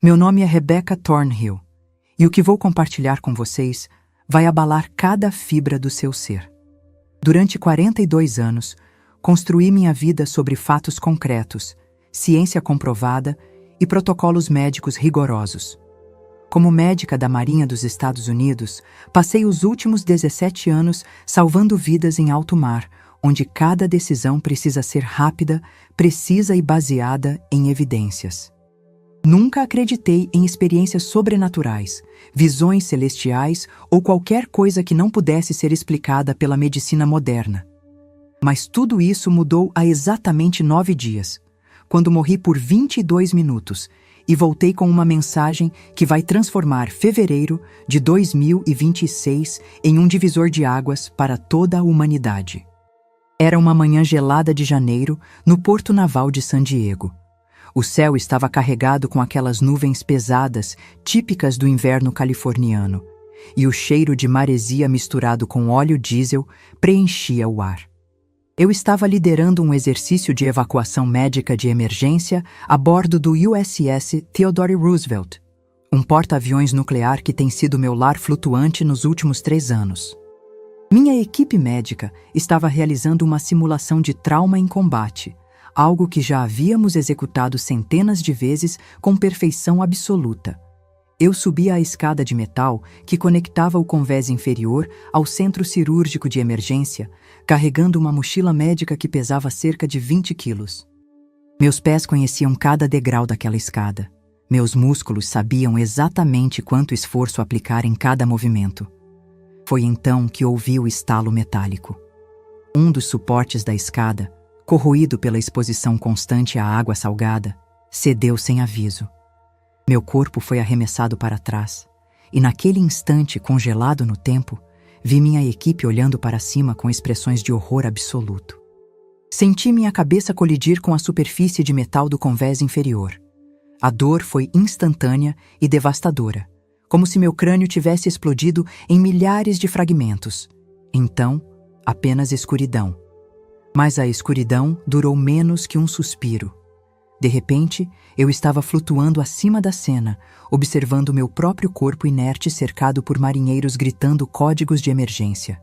Meu nome é Rebecca Thornhill, e o que vou compartilhar com vocês vai abalar cada fibra do seu ser. Durante 42 anos, construí minha vida sobre fatos concretos, ciência comprovada e protocolos médicos rigorosos. Como médica da Marinha dos Estados Unidos, passei os últimos 17 anos salvando vidas em alto mar, onde cada decisão precisa ser rápida, precisa e baseada em evidências. Nunca acreditei em experiências sobrenaturais, visões celestiais ou qualquer coisa que não pudesse ser explicada pela medicina moderna. Mas tudo isso mudou há exatamente 9 dias, quando morri por 22 minutos e voltei com uma mensagem que vai transformar fevereiro de 2026 em um divisor de águas para toda a humanidade. Era uma manhã gelada de janeiro no Porto Naval de San Diego. O céu estava carregado com aquelas nuvens pesadas, típicas do inverno californiano, e o cheiro de maresia misturado com óleo diesel preenchia o ar. Eu estava liderando um exercício de evacuação médica de emergência a bordo do USS Theodore Roosevelt, um porta-aviões nuclear que tem sido meu lar flutuante nos últimos 3 anos. Minha equipe médica estava realizando uma simulação de trauma em combate, algo que já havíamos executado centenas de vezes com perfeição absoluta. Eu subi a escada de metal que conectava o convés inferior ao centro cirúrgico de emergência, carregando uma mochila médica que pesava cerca de 20 quilos. Meus pés conheciam cada degrau daquela escada. Meus músculos sabiam exatamente quanto esforço aplicar em cada movimento. Foi então que ouvi o estalo metálico. Um dos suportes da escada, corroído pela exposição constante à água salgada, cedeu sem aviso. Meu corpo foi arremessado para trás, e naquele instante, congelado no tempo, vi minha equipe olhando para cima com expressões de horror absoluto. Senti minha cabeça colidir com a superfície de metal do convés inferior. A dor foi instantânea e devastadora, como se meu crânio tivesse explodido em milhares de fragmentos. Então, apenas escuridão. Mas a escuridão durou menos que um suspiro. De repente, eu estava flutuando acima da cena, observando meu próprio corpo inerte cercado por marinheiros gritando códigos de emergência.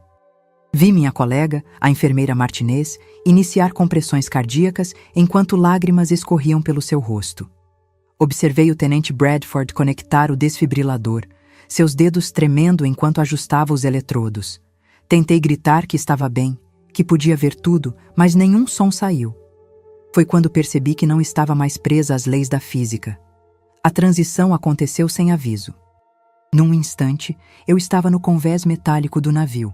Vi minha colega, a enfermeira Martinez, iniciar compressões cardíacas enquanto lágrimas escorriam pelo seu rosto. Observei o tenente Bradford conectar o desfibrilador, seus dedos tremendo enquanto ajustava os eletrodos. Tentei gritar que estava bem, que podia ver tudo, mas nenhum som saiu. Foi quando percebi que não estava mais presa às leis da física. A transição aconteceu sem aviso. Num instante, eu estava no convés metálico do navio.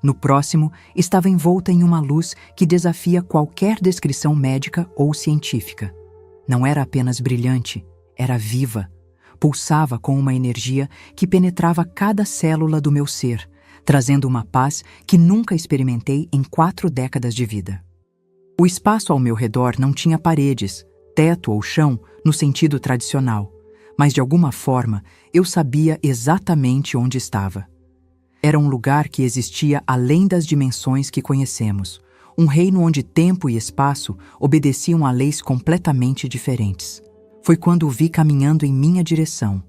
No próximo, estava envolta em uma luz que desafia qualquer descrição médica ou científica. Não era apenas brilhante, era viva. Pulsava com uma energia que penetrava cada célula do meu ser, trazendo uma paz que nunca experimentei em 4 décadas de vida. O espaço ao meu redor não tinha paredes, teto ou chão no sentido tradicional, mas de alguma forma eu sabia exatamente onde estava. Era um lugar que existia além das dimensões que conhecemos, um reino onde tempo e espaço obedeciam a leis completamente diferentes. Foi quando o vi caminhando em minha direção.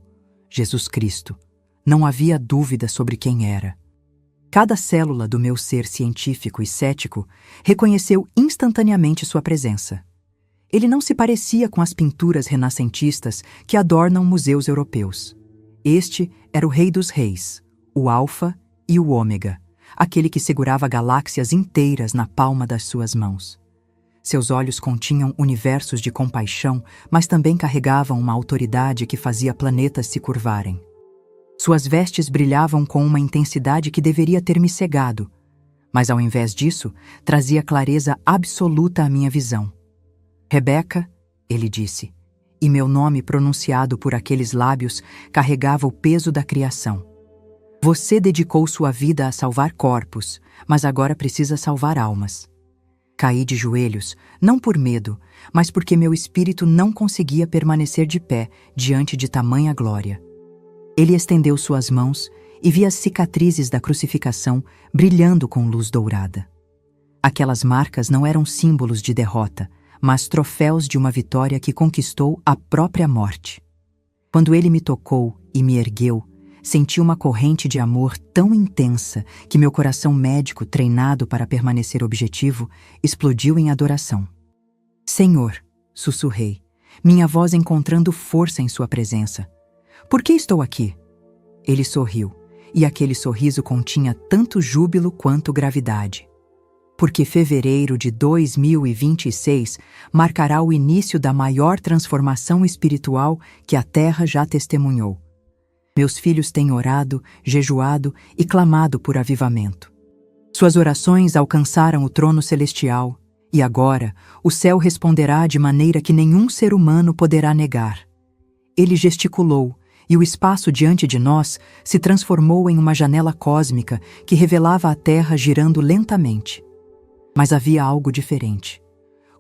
Jesus Cristo. Não havia dúvida sobre quem era. Cada célula do meu ser científico e cético reconheceu instantaneamente sua presença. Ele não se parecia com as pinturas renascentistas que adornam museus europeus. Este era o Rei dos Reis, o Alfa e o Ômega, aquele que segurava galáxias inteiras na palma das suas mãos. Seus olhos continham universos de compaixão, mas também carregavam uma autoridade que fazia planetas se curvarem. Suas vestes brilhavam com uma intensidade que deveria ter me cegado, mas ao invés disso, trazia clareza absoluta à minha visão. Rebecca, ele disse, e meu nome pronunciado por aqueles lábios carregava o peso da criação. Você dedicou sua vida a salvar corpos, mas agora precisa salvar almas. Caí de joelhos, não por medo, mas porque meu espírito não conseguia permanecer de pé diante de tamanha glória. Ele estendeu suas mãos e vi as cicatrizes da crucificação brilhando com luz dourada. Aquelas marcas não eram símbolos de derrota, mas troféus de uma vitória que conquistou a própria morte. Quando ele me tocou e me ergueu, senti uma corrente de amor tão intensa que meu coração médico, treinado para permanecer objetivo, explodiu em adoração. Senhor, sussurrei, minha voz encontrando força em sua presença. Por que estou aqui? Ele sorriu, e aquele sorriso continha tanto júbilo quanto gravidade. Porque fevereiro de 2026 marcará o início da maior transformação espiritual que a Terra já testemunhou. Meus filhos têm orado, jejuado e clamado por avivamento. Suas orações alcançaram o trono celestial, e agora o céu responderá de maneira que nenhum ser humano poderá negar. Ele gesticulou, e o espaço diante de nós se transformou em uma janela cósmica que revelava a Terra girando lentamente. Mas havia algo diferente.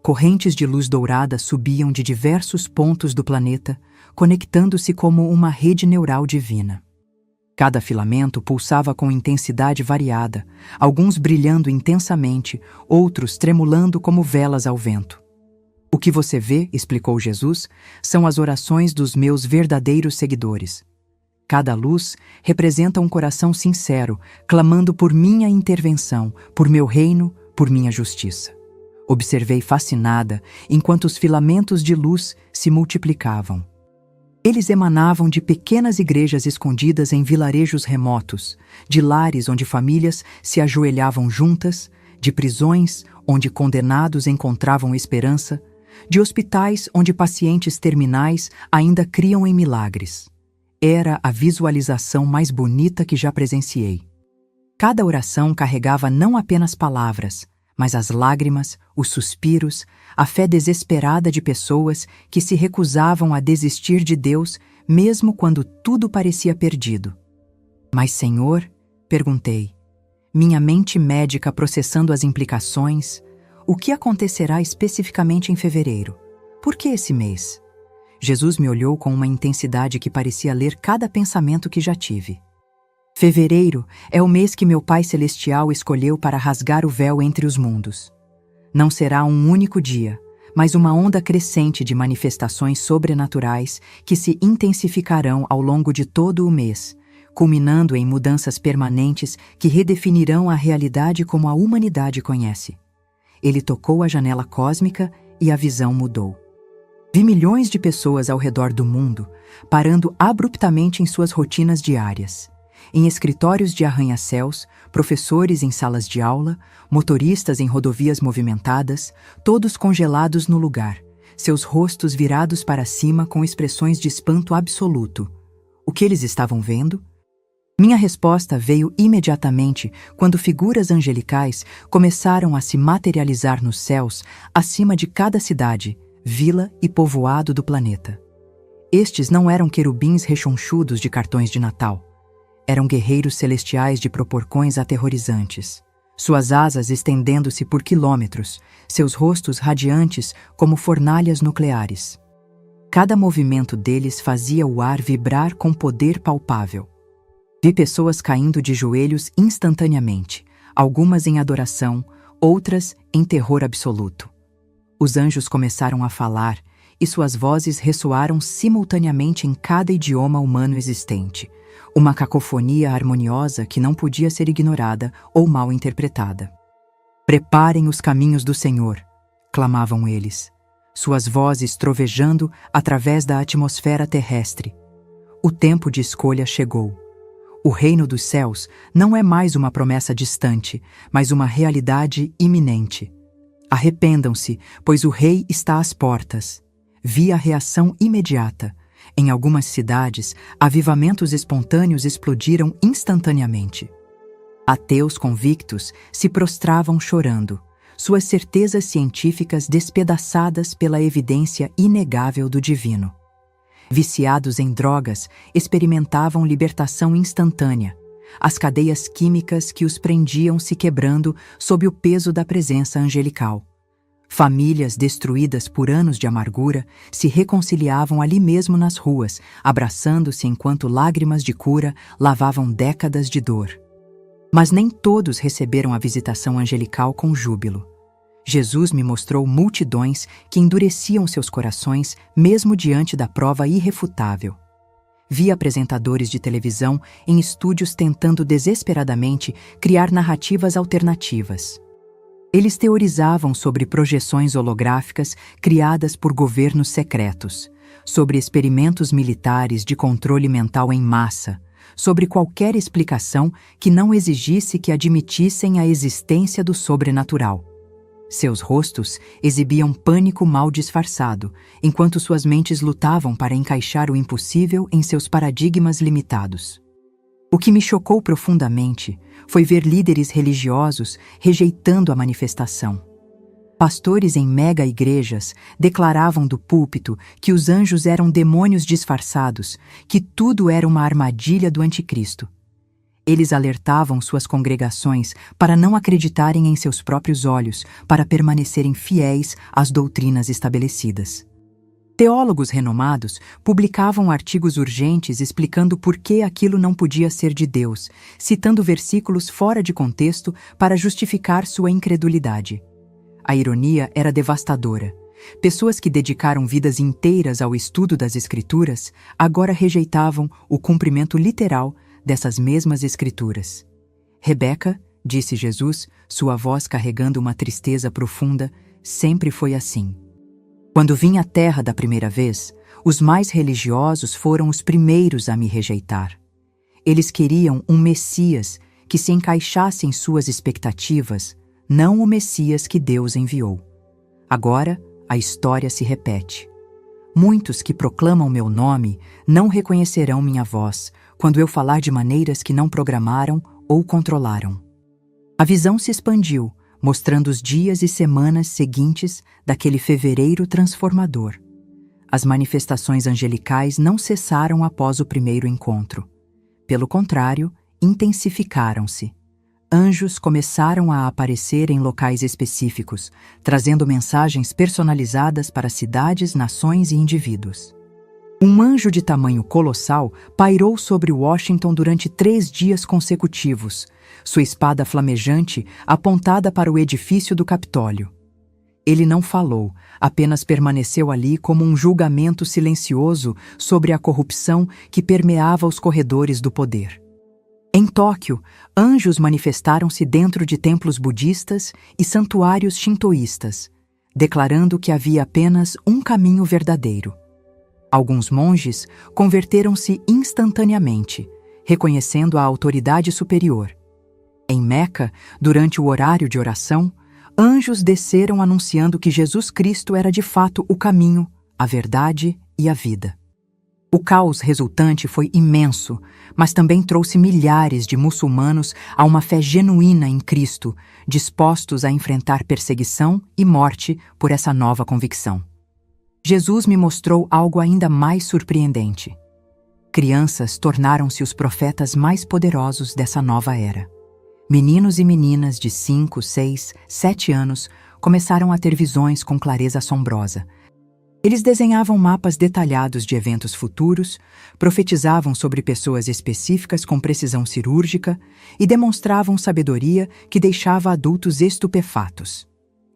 Correntes de luz dourada subiam de diversos pontos do planeta, conectando-se como uma rede neural divina. Cada filamento pulsava com intensidade variada, alguns brilhando intensamente, outros tremulando como velas ao vento. O que você vê, explicou Jesus, são as orações dos meus verdadeiros seguidores. Cada luz representa um coração sincero, clamando por minha intervenção, por meu reino, por minha justiça. Observei fascinada enquanto os filamentos de luz se multiplicavam. Eles emanavam de pequenas igrejas escondidas em vilarejos remotos, de lares onde famílias se ajoelhavam juntas, de prisões onde condenados encontravam esperança, de hospitais onde pacientes terminais ainda criam em milagres. Era a visualização mais bonita que já presenciei. Cada oração carregava não apenas palavras, mas as lágrimas, os suspiros, a fé desesperada de pessoas que se recusavam a desistir de Deus mesmo quando tudo parecia perdido. Mas, Senhor, perguntei, minha mente médica processando as implicações, o que acontecerá especificamente em fevereiro? Por que esse mês? Jesus me olhou com uma intensidade que parecia ler cada pensamento que já tive. Fevereiro é o mês que meu Pai Celestial escolheu para rasgar o véu entre os mundos. Não será um único dia, mas uma onda crescente de manifestações sobrenaturais que se intensificarão ao longo de todo o mês, culminando em mudanças permanentes que redefinirão a realidade como a humanidade conhece. Ele tocou a janela cósmica e a visão mudou. Vi milhões de pessoas ao redor do mundo, parando abruptamente em suas rotinas diárias. Em escritórios de arranha-céus, professores em salas de aula, motoristas em rodovias movimentadas, todos congelados no lugar, seus rostos virados para cima com expressões de espanto absoluto. O que eles estavam vendo? Minha resposta veio imediatamente quando figuras angelicais começaram a se materializar nos céus acima de cada cidade, vila e povoado do planeta. Estes não eram querubins rechonchudos de cartões de Natal. Eram guerreiros celestiais de proporções aterrorizantes. Suas asas estendendo-se por quilômetros, seus rostos radiantes como fornalhas nucleares. Cada movimento deles fazia o ar vibrar com poder palpável. Vi pessoas caindo de joelhos instantaneamente, algumas em adoração, outras em terror absoluto. Os anjos começaram a falar e suas vozes ressoaram simultaneamente em cada idioma humano existente, uma cacofonia harmoniosa que não podia ser ignorada ou mal interpretada. Preparem os caminhos do Senhor, clamavam eles, suas vozes trovejando através da atmosfera terrestre. O tempo de escolha chegou. O reino dos céus não é mais uma promessa distante, mas uma realidade iminente. Arrependam-se, pois o rei está às portas. Vi a reação imediata. Em algumas cidades, avivamentos espontâneos explodiram instantaneamente. Ateus convictos se prostravam chorando, suas certezas científicas despedaçadas pela evidência inegável do divino. Viciados em drogas, experimentavam libertação instantânea, as cadeias químicas que os prendiam se quebrando sob o peso da presença angelical. Famílias destruídas por anos de amargura se reconciliavam ali mesmo nas ruas, abraçando-se enquanto lágrimas de cura lavavam décadas de dor. Mas nem todos receberam a visitação angelical com júbilo. Jesus me mostrou multidões que endureciam seus corações mesmo diante da prova irrefutável. vi apresentadores de televisão em estúdios tentando desesperadamente criar narrativas alternativas. Eles teorizavam sobre projeções holográficas criadas por governos secretos, sobre experimentos militares de controle mental em massa, sobre qualquer explicação que não exigisse que admitissem a existência do sobrenatural. Seus rostos exibiam pânico mal disfarçado, enquanto suas mentes lutavam para encaixar o impossível em seus paradigmas limitados. O que me chocou profundamente foi ver líderes religiosos rejeitando a manifestação. Pastores em mega-igrejas declaravam do púlpito que os anjos eram demônios disfarçados, que tudo era uma armadilha do anticristo. Eles alertavam suas congregações para não acreditarem em seus próprios olhos, para permanecerem fiéis às doutrinas estabelecidas. Teólogos renomados publicavam artigos urgentes explicando por que aquilo não podia ser de Deus, citando versículos fora de contexto para justificar sua incredulidade. A ironia era devastadora. Pessoas que dedicaram vidas inteiras ao estudo das Escrituras agora rejeitavam o cumprimento literal dessas mesmas Escrituras. Rebeca, disse Jesus, sua voz carregando uma tristeza profunda, sempre foi assim. Quando vim à Terra da primeira vez, os mais religiosos foram os primeiros a me rejeitar. Eles queriam um Messias que se encaixasse em suas expectativas, não o Messias que Deus enviou. Agora, a história se repete. Muitos que proclamam meu nome não reconhecerão minha voz quando eu falar de maneiras que não programaram ou controlaram. A visão se expandiu, mostrando os dias e semanas seguintes daquele fevereiro transformador. As manifestações angelicais não cessaram após o primeiro encontro. Pelo contrário, intensificaram-se. Anjos começaram a aparecer em locais específicos, trazendo mensagens personalizadas para cidades, nações e indivíduos. Um anjo de tamanho colossal pairou sobre Washington durante 3 dias consecutivos, sua espada flamejante apontada para o edifício do Capitólio. Ele não falou, apenas permaneceu ali como um julgamento silencioso sobre a corrupção que permeava os corredores do poder. Em Tóquio, anjos manifestaram-se dentro de templos budistas e santuários shintoístas, declarando que havia apenas um caminho verdadeiro. Alguns monges converteram-se instantaneamente, reconhecendo a autoridade superior. Em Meca, durante o horário de oração, anjos desceram anunciando que Jesus Cristo era de fato o caminho, a verdade e a vida. O caos resultante foi imenso, mas também trouxe milhares de muçulmanos a uma fé genuína em Cristo, dispostos a enfrentar perseguição e morte por essa nova convicção. Jesus me mostrou algo ainda mais surpreendente. Crianças tornaram-se os profetas mais poderosos dessa nova era. Meninos e meninas de 5, 6, 7 anos começaram a ter visões com clareza assombrosa. Eles desenhavam mapas detalhados de eventos futuros, profetizavam sobre pessoas específicas com precisão cirúrgica e demonstravam sabedoria que deixava adultos estupefatos.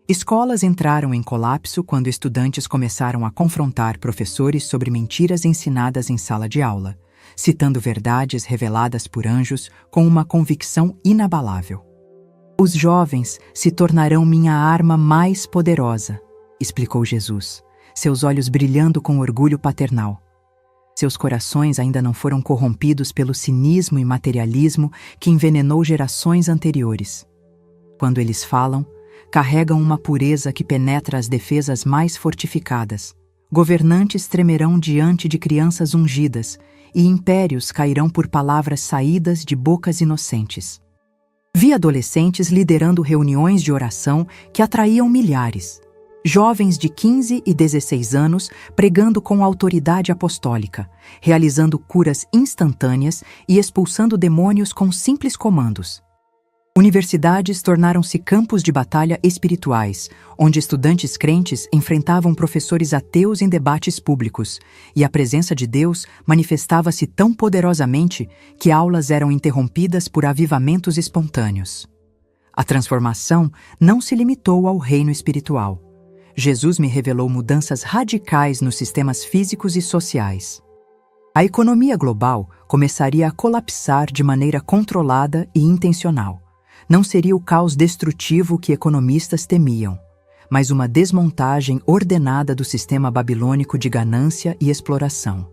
Escolas entraram em colapso quando estudantes começaram a confrontar professores sobre mentiras ensinadas em sala de aula, citando verdades reveladas por anjos com uma convicção inabalável. Os jovens se tornarão minha arma mais poderosa, explicou Jesus, seus olhos brilhando com orgulho paternal. Seus corações ainda não foram corrompidos pelo cinismo e materialismo que envenenou gerações anteriores. Quando eles falam, carregam uma pureza que penetra as defesas mais fortificadas. Governantes tremerão diante de crianças ungidas, e impérios cairão por palavras saídas de bocas inocentes. Vi adolescentes liderando reuniões de oração que atraíam milhares. Jovens de 15 e 16 anos pregando com autoridade apostólica, realizando curas instantâneas e expulsando demônios com simples comandos. Universidades tornaram-se campos de batalha espirituais, onde estudantes crentes enfrentavam professores ateus em debates públicos, e a presença de Deus manifestava-se tão poderosamente que aulas eram interrompidas por avivamentos espontâneos. A transformação não se limitou ao reino espiritual. Jesus me revelou mudanças radicais nos sistemas físicos e sociais. A economia global começaria a colapsar de maneira controlada e intencional. Não seria o caos destrutivo que economistas temiam, mas uma desmontagem ordenada do sistema babilônico de ganância e exploração.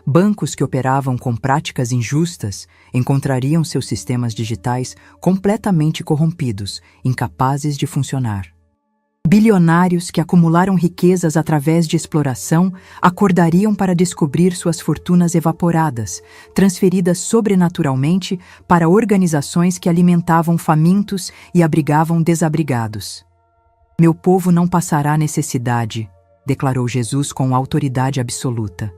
Bancos que operavam com práticas injustas encontrariam seus sistemas digitais completamente corrompidos, incapazes de funcionar. Bilionários que acumularam riquezas através de exploração acordariam para descobrir suas fortunas evaporadas, transferidas sobrenaturalmente para organizações que alimentavam famintos e abrigavam desabrigados. Meu povo não passará necessidade, declarou Jesus com autoridade absoluta.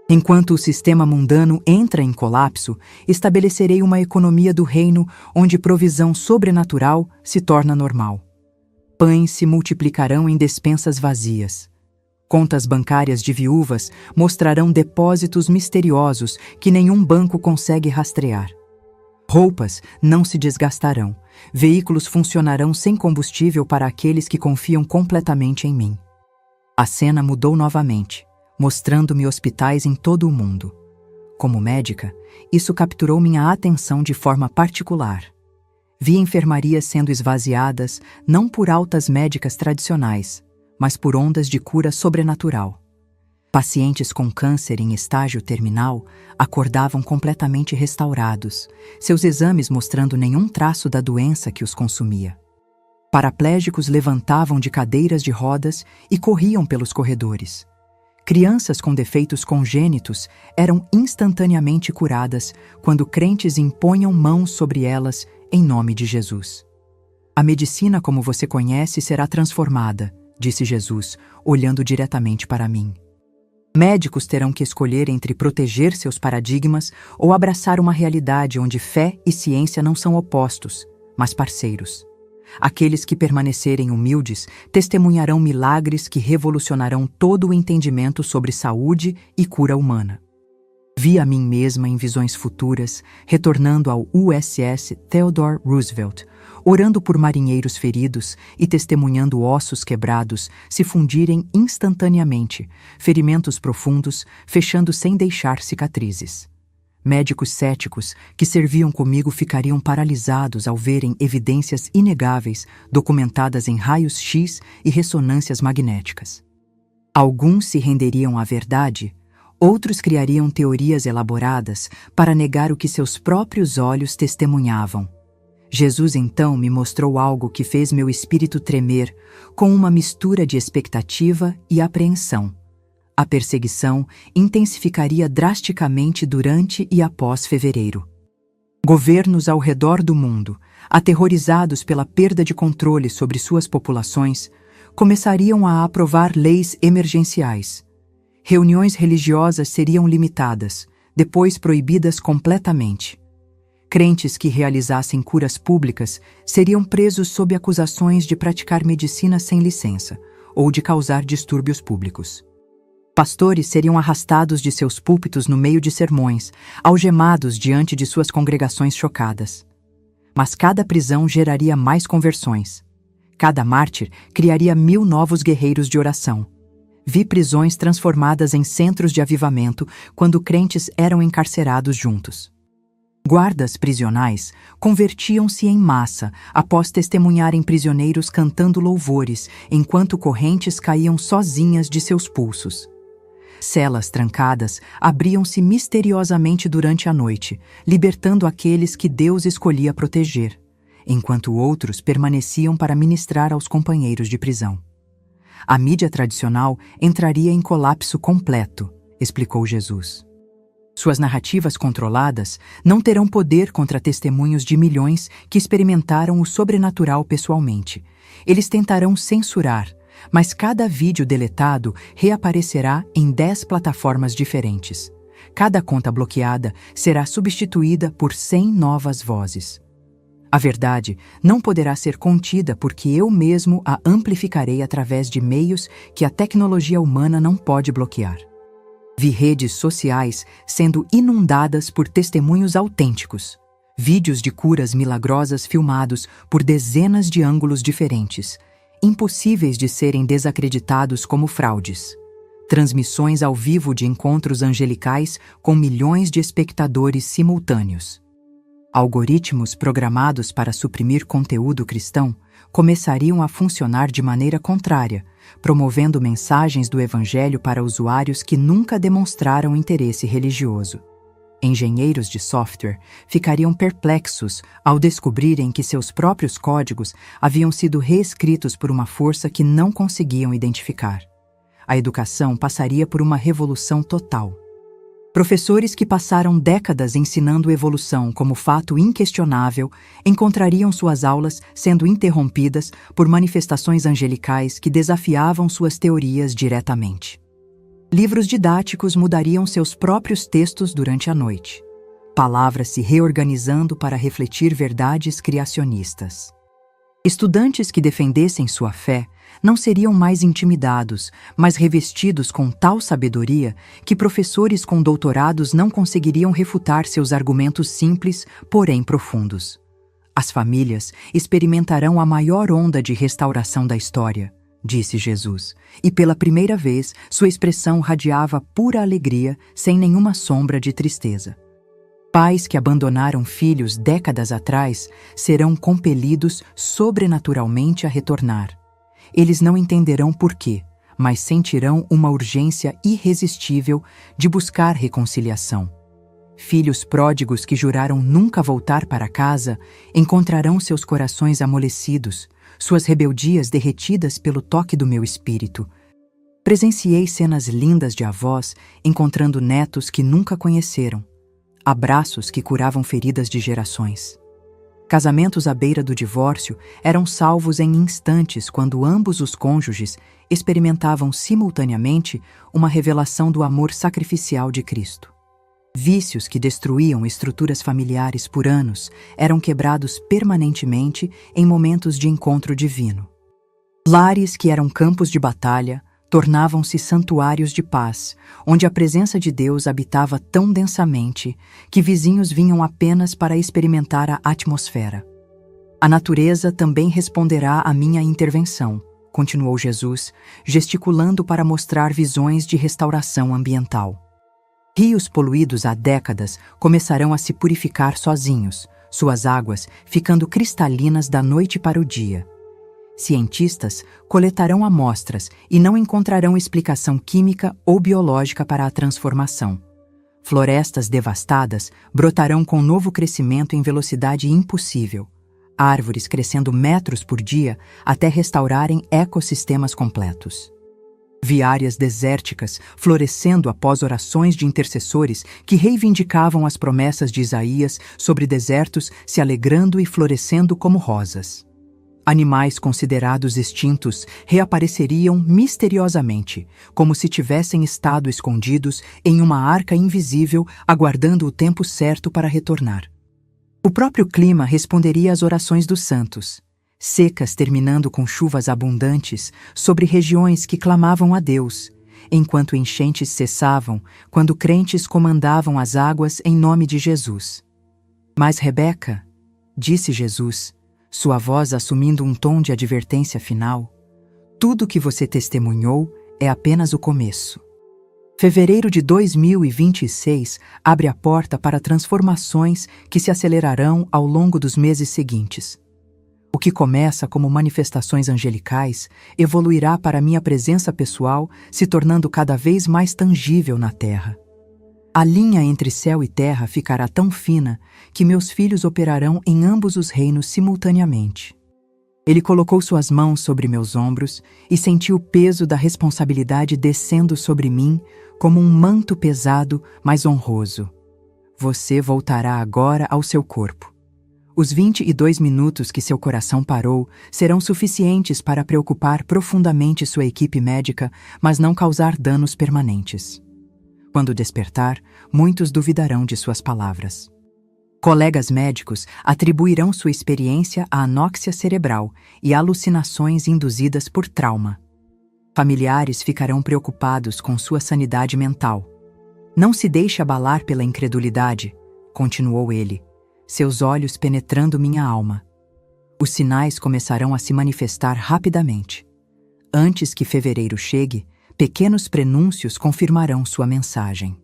Enquanto o sistema mundano entra em colapso, estabelecerei uma economia do reino onde provisão sobrenatural se torna normal. Pães se multiplicarão em despensas vazias. Contas bancárias de viúvas mostrarão depósitos misteriosos que nenhum banco consegue rastrear. Roupas não se desgastarão. Veículos funcionarão sem combustível para aqueles que confiam completamente em mim. A cena mudou novamente, mostrando-me hospitais em todo o mundo. Como médica, isso capturou minha atenção de forma particular. Vi enfermarias sendo esvaziadas não por altas médicas tradicionais, mas por ondas de cura sobrenatural. Pacientes com câncer em estágio terminal acordavam completamente restaurados, seus exames mostrando nenhum traço da doença que os consumia. Paraplégicos levantavam de cadeiras de rodas e corriam pelos corredores. Crianças com defeitos congênitos eram instantaneamente curadas quando crentes impunham mãos sobre elas em nome de Jesus. A medicina como você conhece será transformada, disse Jesus, olhando diretamente para mim. Médicos terão que escolher entre proteger seus paradigmas ou abraçar uma realidade onde fé e ciência não são opostos, mas parceiros. Aqueles que permanecerem humildes testemunharão milagres que revolucionarão todo o entendimento sobre saúde e cura humana. Vi a mim mesma em visões futuras, retornando ao USS Theodore Roosevelt, orando por marinheiros feridos e testemunhando ossos quebrados se fundirem instantaneamente, ferimentos profundos fechando sem deixar cicatrizes. Médicos céticos que serviam comigo ficariam paralisados ao verem evidências inegáveis documentadas em raios-x e ressonâncias magnéticas. Alguns se renderiam à verdade, outros criariam teorias elaboradas para negar o que seus próprios olhos testemunhavam. Jesus então me mostrou algo que fez meu espírito tremer com uma mistura de expectativa e apreensão. A perseguição intensificaria drasticamente durante e após fevereiro. Governos ao redor do mundo, aterrorizados pela perda de controle sobre suas populações, começariam a aprovar leis emergenciais. Reuniões religiosas seriam limitadas, depois proibidas completamente. Crentes que realizassem curas públicas seriam presos sob acusações de praticar medicina sem licença ou de causar distúrbios públicos. Pastores seriam arrastados de seus púlpitos no meio de sermões, algemados diante de suas congregações chocadas. Mas cada prisão geraria mais conversões. Cada mártir criaria 1000 novos guerreiros de oração. Vi prisões transformadas em centros de avivamento quando crentes eram encarcerados juntos. Guardas prisionais convertiam-se em massa após testemunharem prisioneiros cantando louvores enquanto correntes caíam sozinhas de seus pulsos. Celas trancadas abriam-se misteriosamente durante a noite, libertando aqueles que Deus escolhia proteger, enquanto outros permaneciam para ministrar aos companheiros de prisão. A mídia tradicional entraria em colapso completo, explicou Jesus. Suas narrativas controladas não terão poder contra testemunhos de milhões que experimentaram o sobrenatural pessoalmente. Eles tentarão censurar, mas cada vídeo deletado reaparecerá em 10 plataformas diferentes. Cada conta bloqueada será substituída por 100 novas vozes. A verdade não poderá ser contida porque eu mesmo a amplificarei através de meios que a tecnologia humana não pode bloquear. Vi redes sociais sendo inundadas por testemunhos autênticos, vídeos de curas milagrosas filmados por dezenas de ângulos diferentes, impossíveis de serem desacreditados como fraudes. transmissões ao vivo de encontros angelicais com milhões de espectadores simultâneos. Algoritmos programados para suprimir conteúdo cristão começariam a funcionar de maneira contrária, promovendo mensagens do Evangelho para usuários que nunca demonstraram interesse religioso. Engenheiros de software ficariam perplexos ao descobrirem que seus próprios códigos haviam sido reescritos por uma força que não conseguiam identificar. A educação passaria por uma revolução total. Professores que passaram décadas ensinando evolução como fato inquestionável encontrariam suas aulas sendo interrompidas por manifestações angelicais que desafiavam suas teorias diretamente. Livros didáticos mudariam seus próprios textos durante a noite. Palavras se reorganizando para refletir verdades criacionistas. Estudantes que defendessem sua fé não seriam mais intimidados, mas revestidos com tal sabedoria que professores com doutorados não conseguiriam refutar seus argumentos simples, porém profundos. As famílias experimentarão a maior onda de restauração da história, disse Jesus, e pela primeira vez sua expressão radiava pura alegria, sem nenhuma sombra de tristeza. Pais que abandonaram filhos décadas atrás serão compelidos sobrenaturalmente a retornar. Eles não entenderão por quê, mas sentirão uma urgência irresistível de buscar reconciliação. Filhos pródigos que juraram nunca voltar para casa encontrarão seus corações amolecidos, suas rebeldias derretidas pelo toque do meu espírito. Presenciei cenas lindas de avós encontrando netos que nunca conheceram, abraços que curavam feridas de gerações. Casamentos à beira do divórcio eram salvos em instantes quando ambos os cônjuges experimentavam simultaneamente uma revelação do amor sacrificial de Cristo. Vícios que destruíam estruturas familiares por anos eram quebrados permanentemente em momentos de encontro divino. Lares que eram campos de batalha tornavam-se santuários de paz, onde a presença de Deus habitava tão densamente que vizinhos vinham apenas para experimentar a atmosfera. A natureza também responderá à minha intervenção, continuou Jesus, gesticulando para mostrar visões de restauração ambiental. Rios poluídos há décadas começarão a se purificar sozinhos, suas águas ficando cristalinas da noite para o dia. Cientistas coletarão amostras e não encontrarão explicação química ou biológica para a transformação. Florestas devastadas brotarão com novo crescimento em velocidade impossível. Árvores crescendo metros por dia até restaurarem ecossistemas completos. Viárias desérticas florescendo após orações de intercessores que reivindicavam as promessas de Isaías sobre desertos se alegrando e florescendo como rosas. Animais considerados extintos reapareceriam misteriosamente, como se tivessem estado escondidos em uma arca invisível, aguardando o tempo certo para retornar. O próprio clima responderia às orações dos santos, secas terminando com chuvas abundantes sobre regiões que clamavam a Deus, enquanto enchentes cessavam quando crentes comandavam as águas em nome de Jesus. Mas Rebeca, disse Jesus, sua voz assumindo um tom de advertência final, tudo que você testemunhou é apenas o começo. Fevereiro de 2026 abre a porta para transformações que se acelerarão ao longo dos meses seguintes. O que começa como manifestações angelicais evoluirá para minha presença pessoal, se tornando cada vez mais tangível na Terra. A linha entre céu e terra ficará tão fina que meus filhos operarão em ambos os reinos simultaneamente. Ele colocou suas mãos sobre meus ombros e senti o peso da responsabilidade descendo sobre mim como um manto pesado, mas honroso. Você voltará agora ao seu corpo. Os 22 minutos que seu coração parou serão suficientes para preocupar profundamente sua equipe médica, mas não causar danos permanentes. Quando despertar, muitos duvidarão de suas palavras. Colegas médicos atribuirão sua experiência à anóxia cerebral e alucinações induzidas por trauma. Familiares ficarão preocupados com sua sanidade mental. Não se deixe abalar pela incredulidade, continuou ele, seus olhos penetrando minha alma. Os sinais começarão a se manifestar rapidamente. Antes que fevereiro chegue, Pequenos prenúncios confirmarão sua mensagem.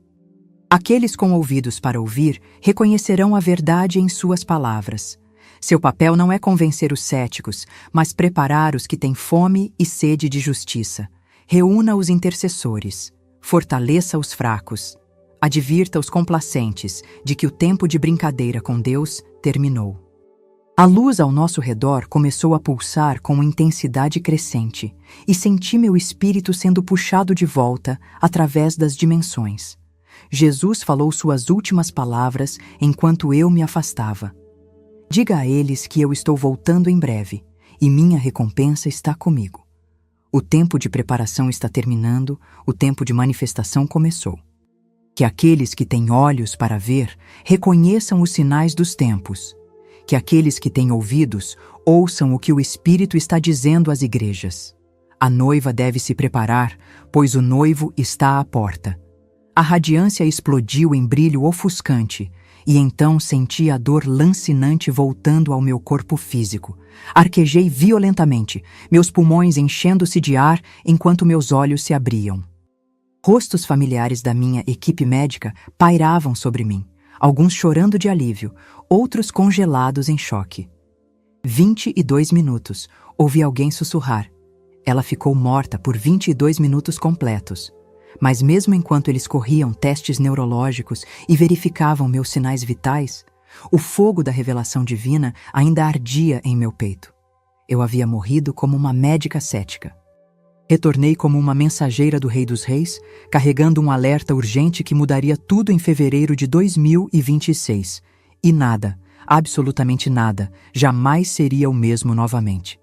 Aqueles com ouvidos para ouvir reconhecerão a verdade em suas palavras. Seu papel não é convencer os céticos, mas preparar os que têm fome e sede de justiça. Reúna os intercessores, fortaleça os fracos, advirta os complacentes de que o tempo de brincadeira com Deus terminou. A luz ao nosso redor começou a pulsar com intensidade crescente e senti meu espírito sendo puxado de volta através das dimensões. Jesus falou suas últimas palavras enquanto eu me afastava. Diga a eles que eu estou voltando em breve e minha recompensa está comigo. O tempo de preparação está terminando, o tempo de manifestação começou. Que aqueles que têm olhos para ver reconheçam os sinais dos tempos. Que aqueles que têm ouvidos ouçam o que o Espírito está dizendo às igrejas. A noiva deve se preparar, pois o noivo está à porta. A radiância explodiu em brilho ofuscante, e então senti a dor lancinante voltando ao meu corpo físico. Arquejei violentamente, meus pulmões enchendo-se de ar enquanto meus olhos se abriam. Rostos familiares da minha equipe médica pairavam sobre mim, alguns chorando de alívio, outros congelados em choque. 22 minutos, ouvi alguém sussurrar. Ela ficou morta por 22 minutos completos. Mas mesmo enquanto eles corriam testes neurológicos e verificavam meus sinais vitais, o fogo da revelação divina ainda ardia em meu peito. Eu havia morrido como uma médica cética. Retornei como uma mensageira do Rei dos Reis, carregando um alerta urgente que mudaria tudo em fevereiro de 2026. E nada, absolutamente nada, jamais seria o mesmo novamente.